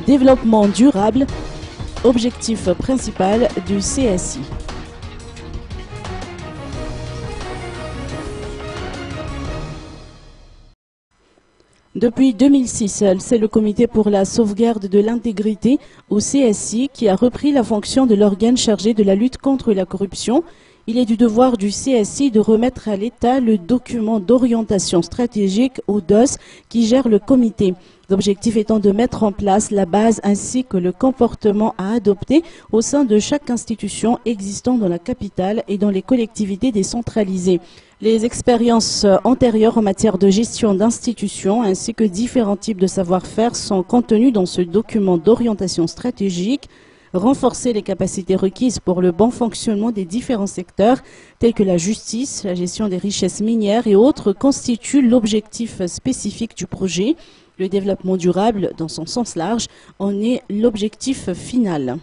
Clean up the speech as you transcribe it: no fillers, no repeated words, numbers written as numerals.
Développement durable, objectif principal du CSI. Depuis 2006, c'est le Comité pour la sauvegarde de l'intégrité, ou CSI, qui a repris la fonction de l'organe chargé de la lutte contre la corruption. Il est du devoir du CSI de remettre à l'État le document d'orientation stratégique, ou DOS, qui gère le comité. L'objectif étant de mettre en place la base ainsi que le comportement à adopter au sein de chaque institution existant dans la capitale et dans les collectivités décentralisées. Les expériences antérieures en matière de gestion d'institutions ainsi que différents types de savoir-faire sont contenus dans ce document d'orientation stratégique. Renforcer les capacités requises pour le bon fonctionnement des différents secteurs tels que la justice, la gestion des richesses minières et autres constitue l'objectif spécifique du projet. Le développement durable, dans son sens large, en est l'objectif final.